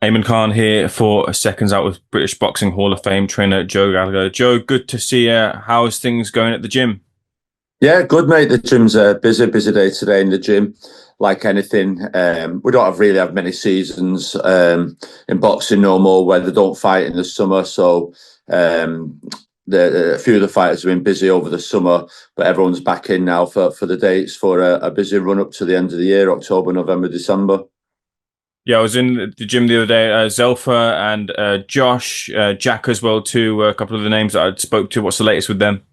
Eamon Khan here for Seconds Out with British Boxing Hall of Fame trainer Joe Gallagher. Joe, good to see you. How's things going at the gym? Yeah, good mate. The gym's a busy day today in the gym. Like anything, we don't really have many seasons in boxing no more where they don't fight in the summer. So um, a few of the fighters have been busy over the summer, but everyone's back in now for the dates for a busy run up to the end of the year, October, November, December. Yeah, I was in the gym the other day. Zelfa and Josh, Jack as well too. A couple of the names that I spoke to. What's the latest with them?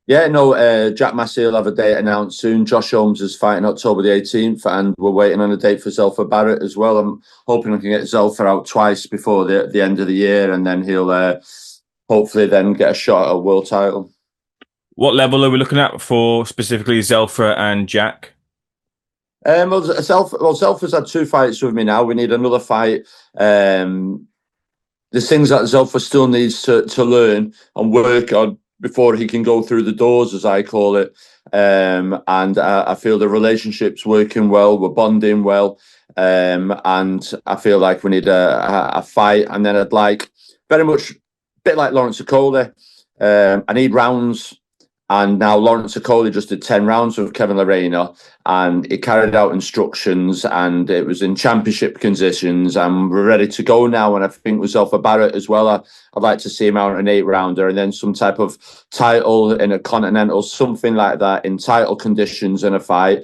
Yeah, no, Jack Massey will have a date announced soon. Josh Holmes is fighting October the 18th, and we're waiting on a date for Zelfa Barrett as well. I'm hoping I can get Zelfa out twice before the end of the year, and then he'll hopefully then get a shot at a world title. What level are we looking at for specifically Zelfa and Jack? Zelfa's had two fights with me now. We need another fight. There's things that Zelfa still needs to learn and work on before he can go through the doors, as I call it. And I feel the relationship's working well. We're bonding well. And I feel like we need a fight. And then I'd like very much a bit like Lawrence Okoli. I need rounds. And now Lawrence Okoli just did 10 rounds with Kevin Lorena, and he carried out instructions, and it was in championship conditions, and we're ready to go now. And I think with Zelfa Barrett as well, I'd like to see him out in an 8-rounder and then some type of title in a continental, something like that, in title conditions in a fight.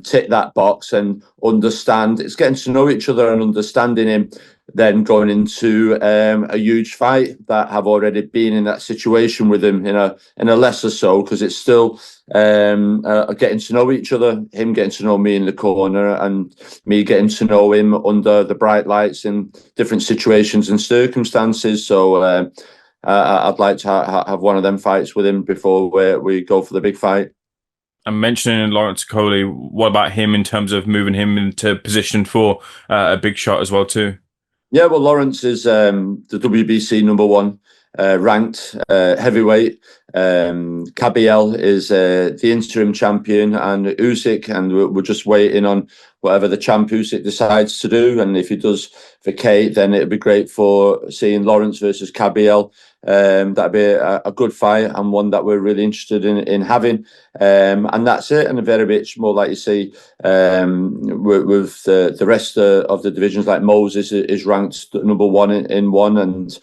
Tick that box and understand. It's getting to know each other and understanding him, then going into a huge fight that have already been in that situation with him in a lesser so, because it's still getting to know each other, him getting to know me in the corner and me getting to know him under the bright lights in different situations and circumstances. So I'd like to have one of them fights with him before we go for the big fight. I'm mentioning Lawrence Okoli. What about him in terms of moving him into position for a big shot as well too? Yeah, well, Lawrence is the WBC number one ranked heavyweight. Kabiel is the interim champion, and Usyk, and we're just waiting on whatever the champ Usyk decides to do. And if he does vacate, then it'd be great for seeing Lawrence versus Kabiel. That'd be a good fight and one that we're really interested in having. And that's it. And very much more like you see with the rest of the divisions, like Moses is ranked number one in one, and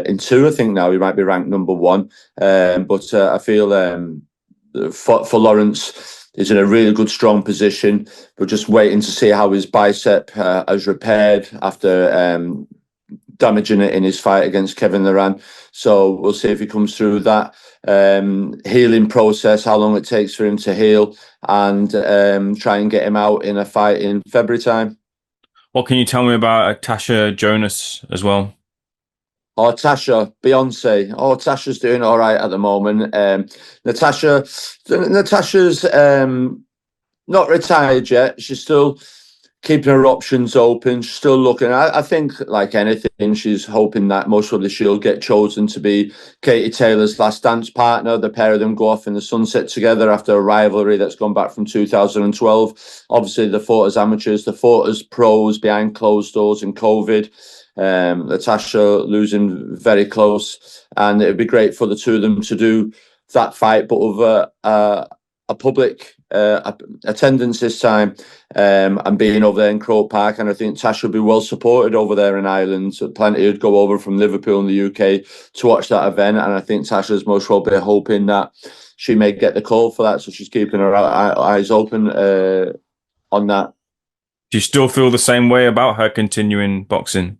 in two, I think now he might be ranked number one. But I feel for Lawrence, he's in a really good, strong position. We're just waiting to see how his bicep has repaired after damaging it in his fight against Kevin Loran. So we'll see if he comes through that healing process, how long it takes for him to heal, and try and get him out in a fight in February time. What can you tell me about Tasha Jonas as well? Oh, Tasha, Beyonce. Oh, Tasha's doing all right at the moment. Natasha's not retired yet. She's still keeping her options open. She's still looking. I think, like anything, she's hoping that most probably she'll get chosen to be Katie Taylor's last dance partner. The pair of them go off in the sunset together after a rivalry that's gone back from 2012. Obviously, they fought as amateurs, they fought as pros behind closed doors in COVID. Natasha losing very close, and it'd be great for the two of them to do that fight, but with a public attendance this time, and being over there in Croke Park. And I think Tasha will be well supported over there in Ireland. So plenty would go over from Liverpool and the UK to watch that event, and I think Tasha's most probably hoping that she may get the call for that, so she's keeping her eyes open on that. Do you still feel the same way about her continuing boxing?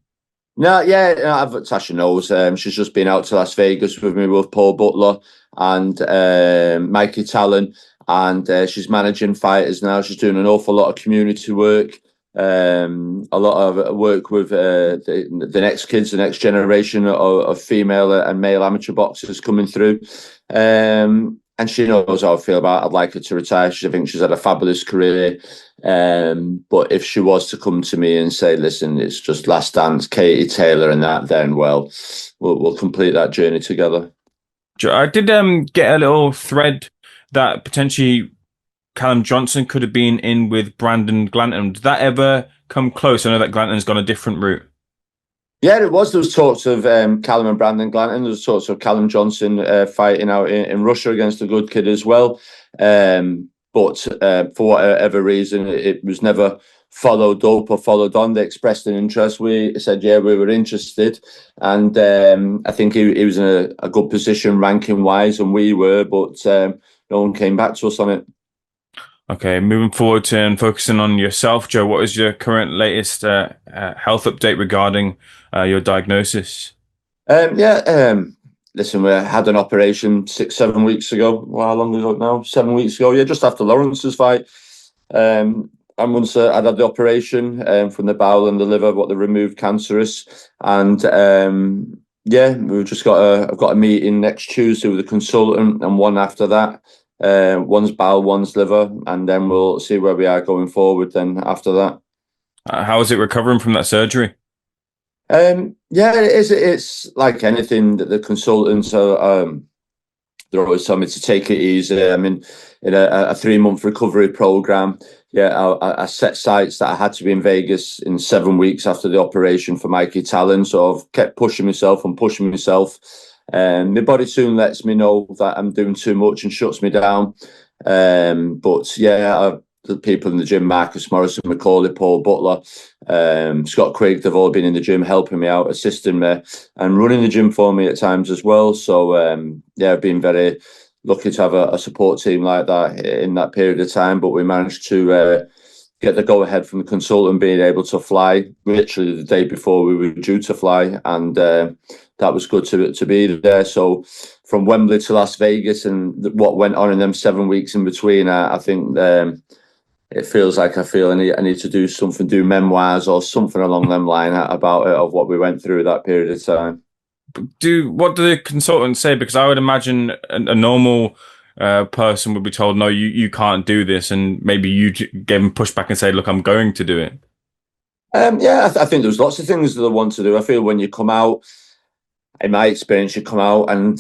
No, yeah, Tasha knows. She's just been out to Las Vegas with me with Paul Butler and Mikey Talon, and she's managing fighters now. She's doing an awful lot of community work, a lot of work with the next kids, the next generation of female and male amateur boxers coming through. And she knows how I feel about it. I'd like her to retire. I think she's had a fabulous career. But if she was to come to me and say, listen, it's just last dance, Katie Taylor and that, then, well, we'll complete that journey together. I did get a little thread that potentially Callum Johnson could have been in with Brandon Glanton. Did that ever come close? I know that Glanton's gone a different route. Yeah, it was. There was talks of Callum and Brandon Glanton. There was talks of Callum Johnson fighting out in Russia against a good kid as well. But for whatever reason, it was never followed up or followed on. They expressed an interest. We said, yeah, we were interested. And I think he was in a good position ranking wise, and we were, but no one came back to us on it. Okay, moving forward to and focusing on yourself, Joe, what is your current latest health update regarding your diagnosis? Yeah, listen, we had an operation 6, 7 weeks ago. Well, how long ago now? 7 weeks ago. Yeah, just after Lawrence's fight. And once I'd had the operation from the bowel and the liver, what they removed cancerous, and yeah, we've just I've got a meeting next Tuesday with a consultant, and one after that. One's bowel, one's liver, and then we'll see where we are going forward. Then after that, How is it recovering from that surgery? yeah, it is. It's like anything that the consultants are. They're always telling me to take it easy. I'm in a 3-month recovery program. Yeah, I set sights that I had to be in Vegas in 7 weeks after the operation for Mikey Talon. So I've kept pushing myself and pushing myself. And my body soon lets me know that I'm doing too much and shuts me down. But yeah, the people in the gym, Marcus Morrison, Macaulay, Paul Butler, Scott Quigg, they've all been in the gym helping me out, assisting me and running the gym for me at times as well. So yeah, I've been very lucky to have a support team like that in that period of time. But we managed to get the go-ahead from the consultant being able to fly literally the day before we were due to fly, and that was good to be there. So from Wembley to Las Vegas and what went on in them 7 weeks in between, I think it feels like I need to do something, do memoirs or something along them line about it, of what we went through that period of time. What do the consultants say? Because I would imagine a normal person would be told, no, you can't do this, and maybe you give them pushback and say, look, I'm going to do it. Yeah, I think there's lots of things that I want to do. I feel when you come out, in my experience, you come out and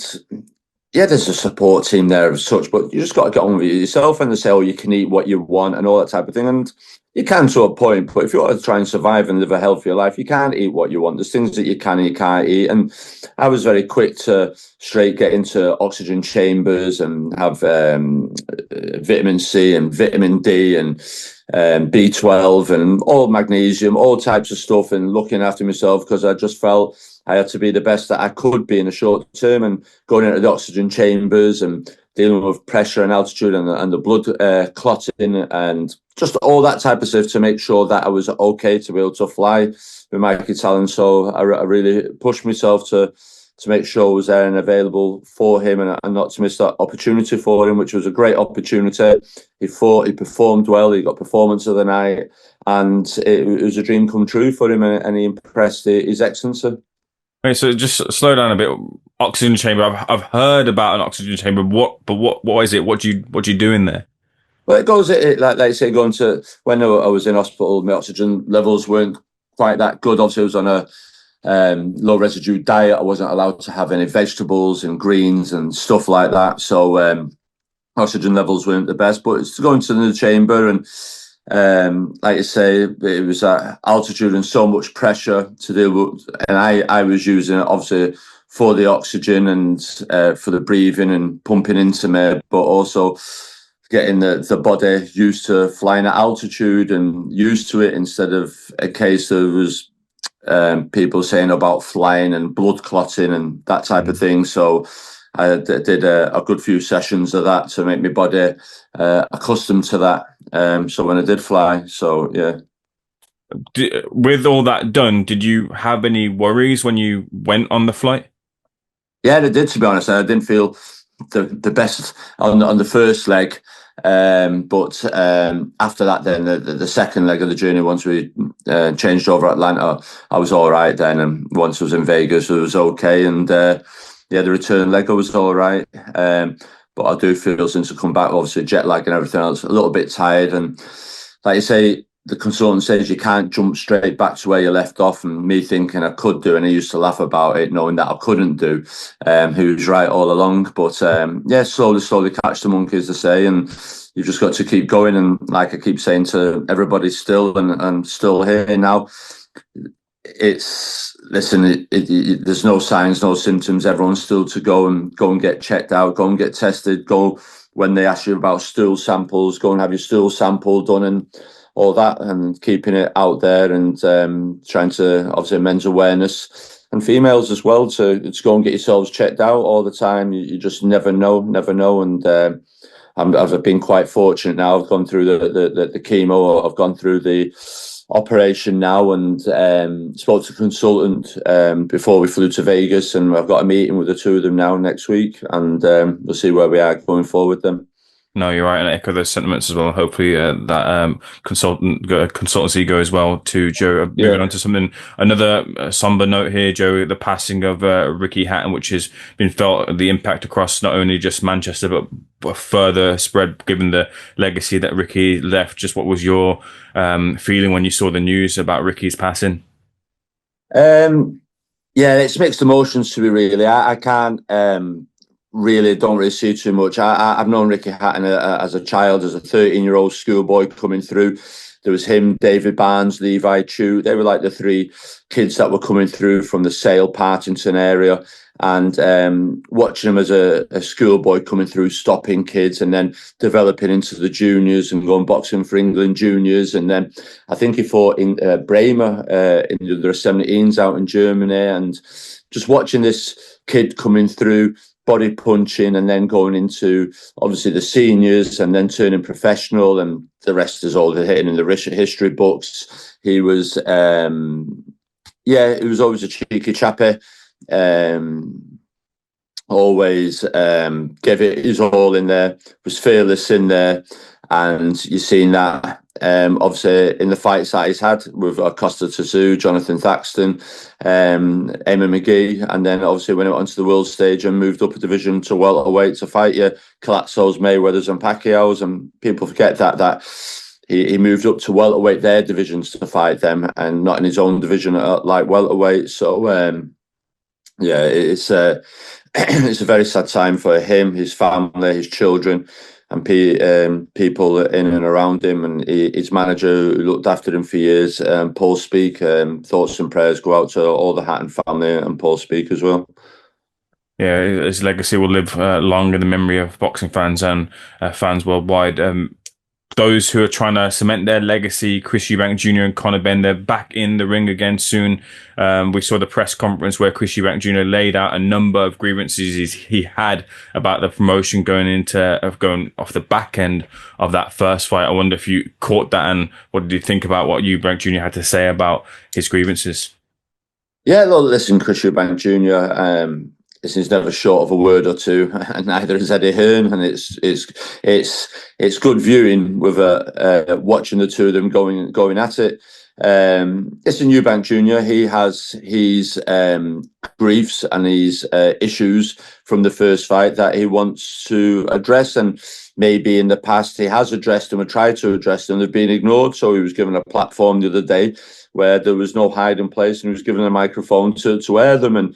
yeah, there's a support team there as such, but you just got to get on with it yourself, and they say, oh, you can eat what you want and all that type of thing. And you can to a point, but if you want to try and survive and live a healthier life, you can't eat what you want. There's things that you can and you can't eat. And I was very quick to straight get into oxygen chambers and have vitamin C and vitamin D and B12 and all magnesium, all types of stuff, and looking after myself, because I just felt I had to be the best that I could be in the short term, and going into the oxygen chambers and dealing with pressure and altitude and the blood clotting and just all that type of stuff to make sure that I was okay to be able to fly with Mikey Talon. So I really pushed myself to make sure I was there and available for him, and not to miss that opportunity for him, which was a great opportunity. He fought, he performed well, he got performance of the night, and it was a dream come true for him, and he impressed His Excellency. Okay, so just slow down a bit. Oxygen chamber. I've heard about an oxygen chamber. What is it? What do you do in there? Well, it goes like I say, going to when I was in hospital, my oxygen levels weren't quite that good. Obviously, I was on a low residue diet. I wasn't allowed to have any vegetables and greens and stuff like that. So oxygen levels weren't the best. But it's going to the chamber, and like I say, it was at altitude and so much pressure to deal with, and I was using it obviously for the oxygen and for the breathing and pumping into me, but also getting the body used to flying at altitude and used to it, instead of a case of was people saying about flying and blood clotting and that type of thing. So I did a good few sessions of that to make my body accustomed to that. So when I did fly, so yeah. With all that done, did you have any worries when you went on the flight? Yeah, I did, to be honest. I didn't feel the best on the first leg. But after that, then the second leg of the journey, once we changed over Atlanta, I was all right then. And once I was in Vegas, it was okay. And yeah, the return leg, I was all right. But I do feel, since I come back, obviously jet lag and everything else, a little bit tired. And like you say, the consultant says you can't jump straight back to where you left off, and me thinking I could do, and he used to laugh about it, knowing that I couldn't do. He was right all along. But yeah, slowly catch the monkeys, they say, and you've just got to keep going. And like I keep saying to everybody, still and still here now. There's no signs, no symptoms. Everyone's still to go and get checked out, go and get tested, go when they ask you about stool samples, go and have your stool sample done and all that, and keeping it out there and trying to obviously men's awareness and females as well to go and get yourselves checked out all the time. You just never know. And I've been quite fortunate now. I've gone through the chemo. I've gone through the operation now, and spoke to a consultant before we flew to Vegas, and I've got a meeting with the two of them now next week, and we'll see where we are going forward then. No, you're right, and I echo those sentiments as well. Hopefully, that consultancy goes well too, Joe. Moving on to something, another somber note here, Joe. The passing of Ricky Hatton, which has been felt the impact across not only just Manchester but further spread, given the legacy that Ricky left. Just what was your feeling when you saw the news about Ricky's passing? Yeah, it's mixed emotions to be really. I can't. Don't really see too much. I've known Ricky Hatton as a child, as a 13-year-old schoolboy coming through. There was him, David Barnes, Levi Chu. They were like the three kids that were coming through from the Sale, Partington area. And watching him as a schoolboy coming through, stopping kids and then developing into the juniors and going boxing for England juniors. And then I think he fought in Bremer in the under 17s out in Germany. And just watching this kid coming through, body punching, and then going into obviously the seniors and then turning professional, and the rest is all hitting in the history books. He was, he was always a cheeky chappy. Always gave it his all in there, was fearless in there, and you've seen that obviously in the fights that he's had with Costa Tszyu, Jonathan Thaxton, Eamon McGee, and then obviously when it went onto the world stage and moved up a division to welterweight to fight your Calazzos, Mayweathers and Pacquiaos, and people forget that he moved up to welterweight, their divisions, to fight them, and not in his own division like welterweight. So it's it's a very sad time for him, his family, his children, and people in and around him, and his manager who looked after him for years, Paul Speak. Thoughts and prayers go out to all the Hatton family and Paul Speak as well. Yeah, his legacy will live long in the memory of boxing fans and fans worldwide. Those who are trying to cement their legacy, Chris Eubank Jr. and Conor Benn, they're back in the ring again soon. We saw the press conference where Chris Eubank Jr. laid out a number of grievances he had about the promotion going off the back end of that first fight. I wonder if you caught that, and what did you think about what Eubank Jr. had to say about his grievances? Yeah, well, listen, Chris Eubank Jr. He's never short of a word or two, and neither is Eddie Hearn. And it's good viewing with watching the two of them going at it. Listen, Eubank Jr. He has his griefs and his issues from the first fight that he wants to address, and maybe in the past he has addressed them or tried to address them. They've been ignored. So he was given a platform the other day where there was no hiding place, and he was given a microphone to air them. And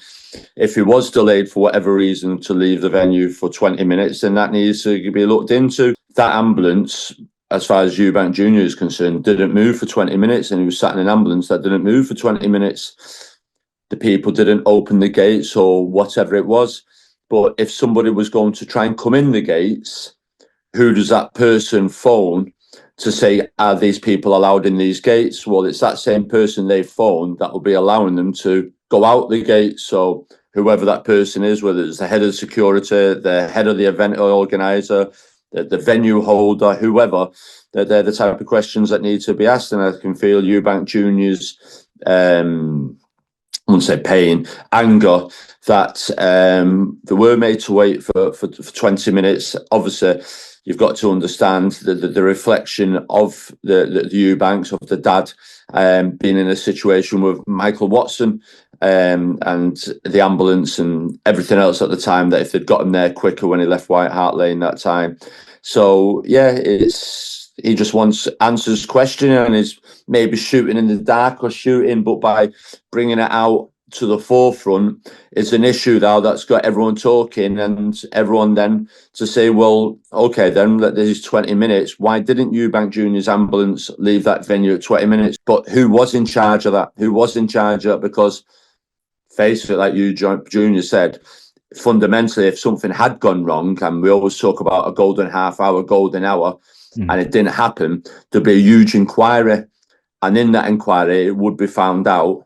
if he was delayed for whatever reason to leave the venue for 20 minutes, then that needs to be looked into. That ambulance, as far as Eubank Jr. is concerned, didn't move for 20 minutes, and he was sat in an ambulance that didn't move for 20 minutes. The people didn't open the gates or whatever it was. But if somebody was going to try and come in the gates, who does that person phone to say, are these people allowed in these gates? Well, it's that same person they phoned that will be allowing them to go out the gate. So whoever that person is, whether it's the head of security, the head of the event organizer, the venue holder, whoever, they're the type of questions that need to be asked. And I can feel Eubank Jr.'s, I wouldn't say pain, anger, that they were made to wait for 20 minutes. Obviously, you've got to understand the reflection of the Eubanks, of the dad, being in a situation with Michael Watson and the ambulance and everything else at the time, that if they'd got him there quicker when he left White Hart Lane that time. So, yeah, he just wants answers, questioning, and is maybe shooting in the dark or shooting, but by bringing it out, to the forefront is an issue now that's got everyone talking, and everyone then to say, well, okay, then there's 20 minutes. Why didn't Eubank Jr.'s ambulance leave that venue at 20 minutes? But who was in charge of that? Who was in charge of it? Because face it, like you, Junior, said, fundamentally, if something had gone wrong, and we always talk about a golden half hour, golden hour, and it didn't happen, there'd be a huge inquiry. And in that inquiry, it would be found out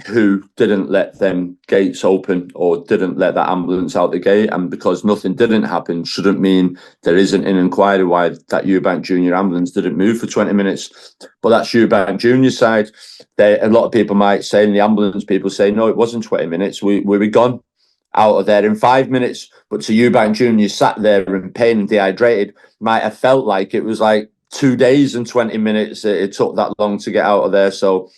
who didn't let them gates open or didn't let that ambulance out the gate. And because nothing didn't happen shouldn't mean there isn't an inquiry why that Eubank Jr. ambulance didn't move for 20 minutes. But that's Eubank Jr.'s side. A lot of people might say, and the ambulance people say, no, it wasn't 20 minutes. We were gone out of there in 5 minutes. But to Eubank Jr. sat there in pain and dehydrated, might have felt like it was like 2 days and 20 minutes. It took that long to get out of there. So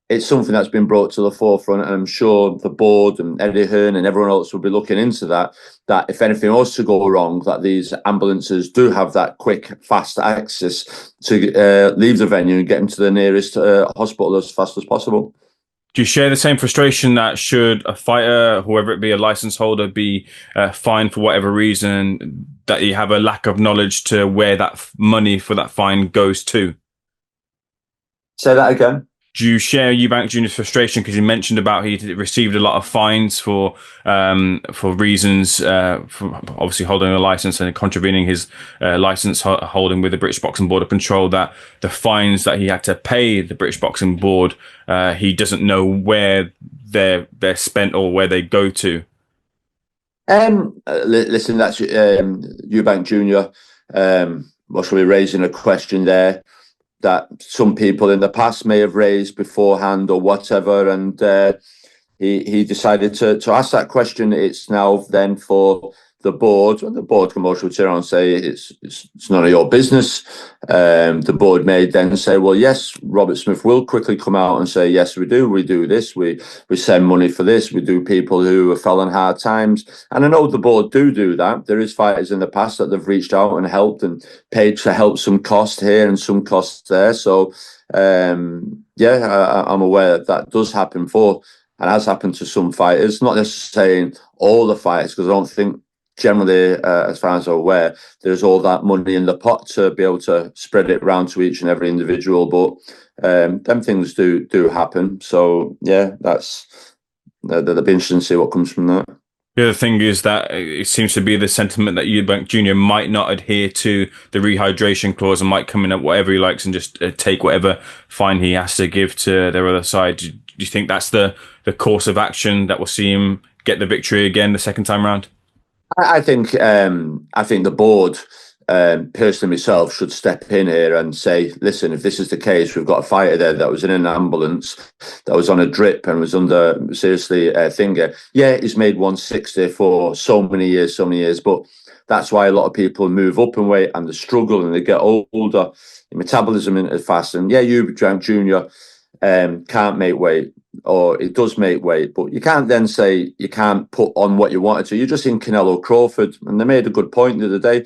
it's something that's been brought to the forefront, and I'm sure the board and Eddie Hearn and everyone else will be looking into that if anything was to go wrong, that these ambulances do have that quick, fast access to leave the venue and get them to the nearest hospital as fast as possible. Do you share the same frustration that should a fighter, whoever it be, a license holder, be fined for whatever reason, that you have a lack of knowledge to where that money for that fine goes to? Say that again. Do you share Eubank Jr.'s frustration, because you mentioned about he received a lot of fines for reasons, for obviously holding a license and contravening his license holding with the British Boxing Board of Control, that the fines that he had to pay the British Boxing Board, he doesn't know where they're spent or where they go to? Listen, that's Eubank Jr. Mostly raising a question there that some people in the past may have raised beforehand or whatever, and he decided to ask that question. It's now then for the board, and the board can also turn around and say it's none of your business. The board may then say, well, yes, Robert Smith will quickly come out and say, yes, we do this, we send money for this, we do people who have fell on hard times. And I know the board do that. There is fighters in the past that they've reached out and helped and paid to help some cost here and some costs there. So I'm aware that does happen and has happened to some fighters, not necessarily saying all the fighters, because I don't think generally, as far as I'm aware, there's all that money in the pot to be able to spread it around to each and every individual. But them things do happen. So yeah, that'll be interesting to see what comes from that. The other thing is that it seems to be the sentiment that Eubank Jr. might not adhere to the rehydration clause and might come in at whatever he likes and just take whatever fine he has to give to their other side. Do you think that's the course of action that will see him get the victory again the second time round? I think the board, personally myself, should step in here and say, listen, if this is the case, we've got a fighter there that was in an ambulance, that was on a drip and was under seriously thinger. Yeah, he's made 160 for so many years, but that's why a lot of people move up in weight and they struggle and they get older. The metabolism is fast. And yeah, Eubank Jr. Can't make weight, or it does make weight, but you can't then say you can't put on what you wanted to. You're just in Canelo Crawford, and they made a good point the other day.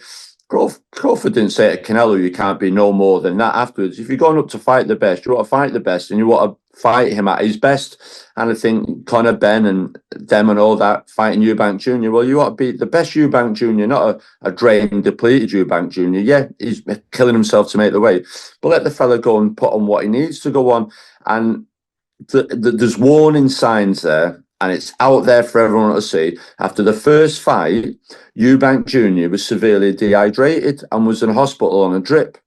Crawford didn't say to Canelo, you can't be no more than that afterwards. If you're going up to fight the best, you want to fight the best, and you want to fight him at his best. And I think Conor Benn and them and all that fighting Eubank Jr. Well, you want to be the best Eubank Jr., not a drained, depleted Eubank Jr. Yeah, he's killing himself to make the weight, but let the fella go and put on what he needs to go on. And there's warning signs there, and it's out there for everyone to see. After the first fight, Eubank Jr. was severely dehydrated and was in hospital on a drip.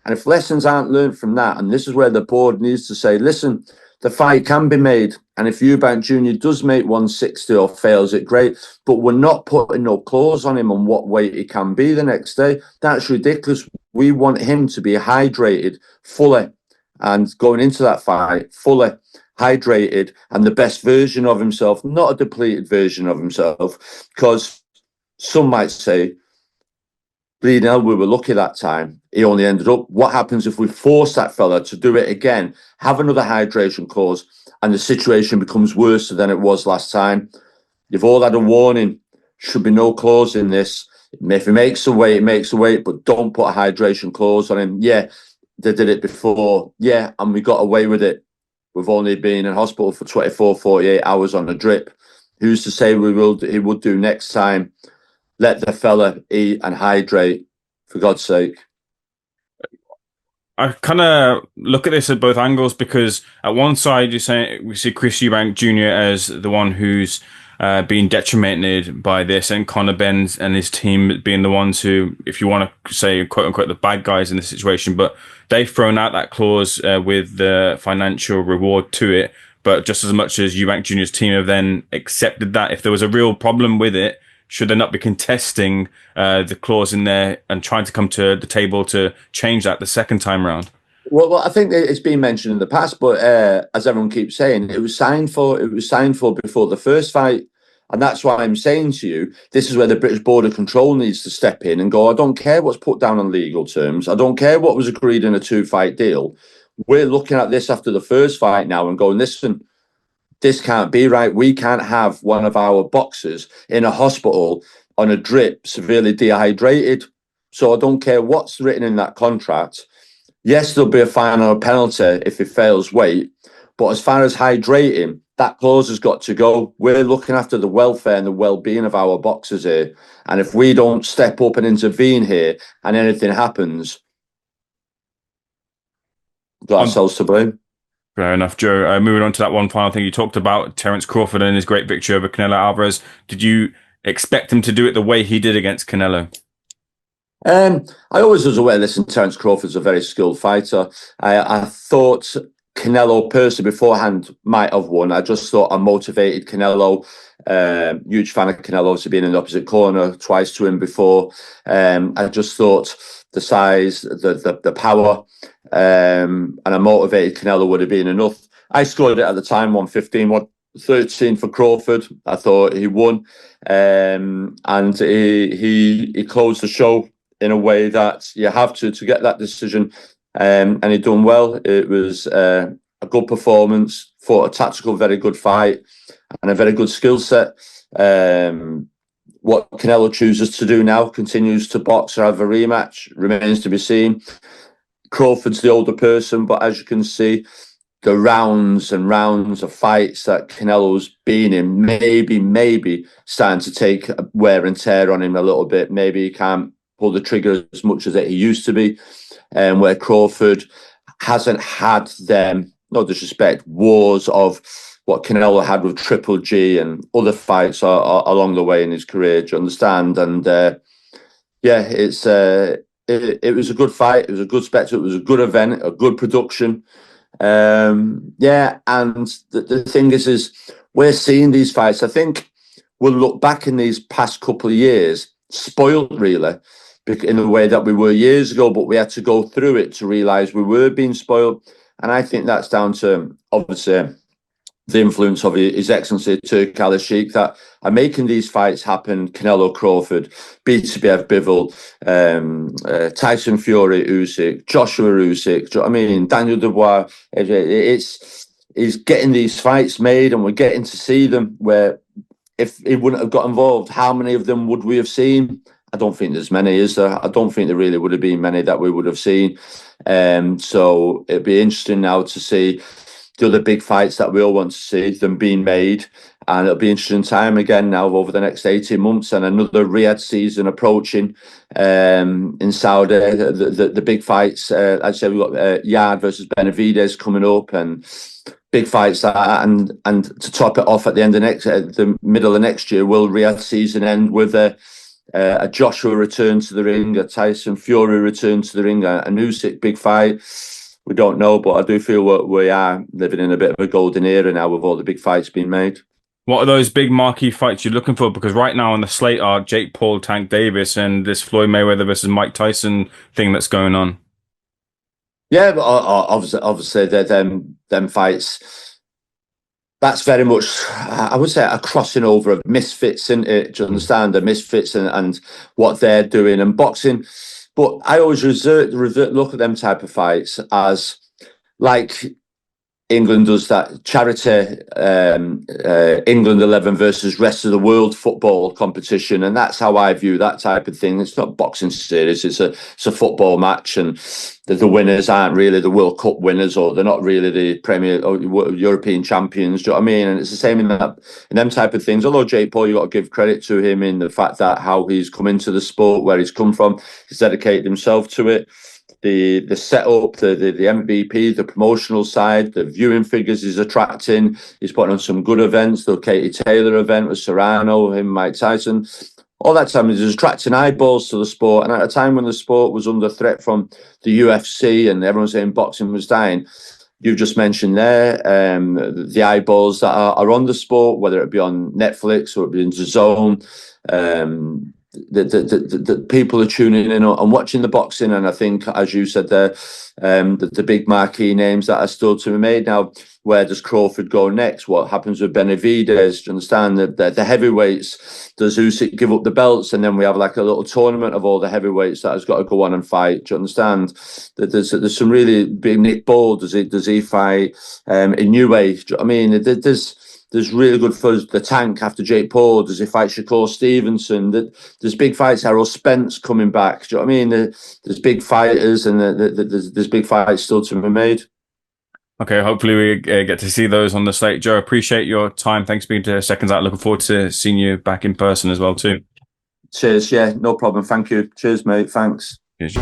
And if lessons aren't learned from that, and this is where the board needs to say, listen, the fight can be made. And if Eubank Jr. does make 160 or fails it, great. But we're not putting no clause on him on what weight he can be the next day. That's ridiculous. We want him to be hydrated fully and going into that fight fully hydrated and the best version of himself, not a depleted version of himself. Because some might say, bleeding hell, we were lucky that time. He only ended up. What happens if we force that fella to do it again, have another hydration clause, and the situation becomes worse than it was last time? You've all had a warning. Should be no clause in this. If he makes a weight, it makes a weight, but don't put a hydration clause on him. Yeah, they did it before. Yeah, and we got away with it. we've only been in hospital for 24, 48 hours on a drip. Who's to say he would do next time? Let the fella eat and hydrate, for God's sake. I kind of look at this at both angles because at one side you're saying we see Chris Eubank Jr. as the one who's being detrimented by this, and Conor Benn and his team being the ones who, if you want to say quote unquote the bad guys in the situation, but they've thrown out that clause with the financial reward to it. But just as much as Eubank Jr.'s team have then accepted that, if there was a real problem with it, should they not be contesting the clause in there and trying to come to the table to change that the second time round? Well, I think it's been mentioned in the past, but as everyone keeps saying, it was signed for before the first fight. And that's why I'm saying to you, this is where the British Border Control needs to step in and go, I don't care what's put down on legal terms. I don't care what was agreed in a 2-fight deal. We're looking at this after the first fight now and going, listen, this can't be right. We can't have one of our boxers in a hospital on a drip, severely dehydrated. So I don't care what's written in that contract. Yes, there'll be a fine or a penalty if he fails weight. But as far as hydrating, that clause has got to go. We're looking after the welfare and the well-being of our boxers here. And if we don't step up and intervene here and anything happens, we've got ourselves to blame. Fair enough, Joe. Moving on to that one final thing you talked about, Terence Crawford and his great victory over Canelo Alvarez. Did you expect him to do it the way he did against Canelo? I always was aware, listen, Terence Crawford's a very skilled fighter. I thought Canelo personally beforehand might have won. I just thought a motivated Canelo, huge fan of Canelo, obviously being in the opposite corner twice to him before. I just thought the size, the power, and a motivated Canelo would have been enough. I scored it at the time, 115, 113 for Crawford. I thought he won, and he closed the show in a way that you have to get that decision, and he done well. It was a good performance, fought a tactical, very good fight, and a very good skill set. What Canelo chooses to do now, continues to box or have a rematch, remains to be seen. Crawford's the older person, but as you can see, the rounds and rounds of fights that Canelo's been in, maybe starting to take wear and tear on him a little bit. Maybe he can't pull the trigger as much as he used to be, and where Crawford hasn't had them, no disrespect, wars of what Canelo had with Triple G and other fights along the way in his career. Do you understand? And yeah, it was a good fight. It was a good spectacle. It was a good event, a good production. Yeah, and the thing is we're seeing these fights. I think we'll look back in these past couple of years spoiled, really, in the way that we were years ago, but we had to go through it to realise we were being spoiled. And I think that's down to, obviously, the influence of His Excellency Turki Al Sheikh that are making these fights happen. Canelo Crawford, BTBF Bivol, Tyson Fury Usyk, Joshua Usyk. Do you know what I mean? Daniel Dubois. He's getting these fights made, and we're getting to see them. Where if he wouldn't have got involved, how many of them would we have seen? I don't think there's many, is there? I don't think there really would have been many that we would have seen. So it'd be interesting now to see the other big fights that we all want to see them being made, and it'll be interesting time again now over the next 18 months and another Riyadh season approaching in Saudi. The big fights, as I said, we've got Yard versus Benavidez coming up, and big fights that, and to top it off at the end of the middle of next year, will Riyadh season end with a Joshua return to the ring, a Tyson Fury return to the ring, a Usyk big fight? We don't know, but I do feel we are living in a bit of a golden era now with all the big fights being made. What are those big marquee fights you're looking for? Because right now on the slate are Jake Paul, Tank Davis, and this Floyd Mayweather versus Mike Tyson thing that's going on. Yeah, but obviously them fights, that's very much, I would say, a crossing over of misfits, isn't it? Do you understand? The misfits and what they're doing and boxing. But I always look at them type of fights as like England does that charity England 11 versus rest of the world football competition, and that's how I view that type of thing. It's not boxing series; it's a football match, and the winners aren't really the World Cup winners, or they're not really the Premier or European champions. Do you know what I mean? And it's the same in them type of things. Although Jake Paul, you got to give credit to him in the fact that how he's come into the sport, where he's come from, he's dedicated himself to it. The setup, the MVP, the promotional side, the viewing figures he's attracting. He's putting on some good events. The Katie Taylor event with Serrano, him, Mike Tyson. All that time he's attracting eyeballs to the sport. And at a time when the sport was under threat from the UFC and everyone saying boxing was dying, you've just mentioned there the eyeballs that are on the sport, whether it be on Netflix or it be in DAZN. The people are tuning in and watching the boxing, and I think, as you said there, the big marquee names that are still to be made now. Where does Crawford go next? What happens with Benavidez? Do you understand the heavyweights? Does Usyk give up the belts, and then we have like a little tournament of all the heavyweights that has got to go on and fight? Do you understand? There's some really big. Nick Ball, does he fight in New Age? Do you know what I mean? There's really good for the tank after Jake Paul. Does he fight Shakur Stevenson? There's big fights. Errol Spence coming back. Do you know what I mean? There's big fighters, and there's big fights still to be made. Okay, hopefully we get to see those on the slate. Joe, appreciate your time. Thanks for being to Seconds Out. Looking forward to seeing you back in person as well too. Cheers. Yeah, no problem. Thank you. Cheers, mate. Thanks. Cheers.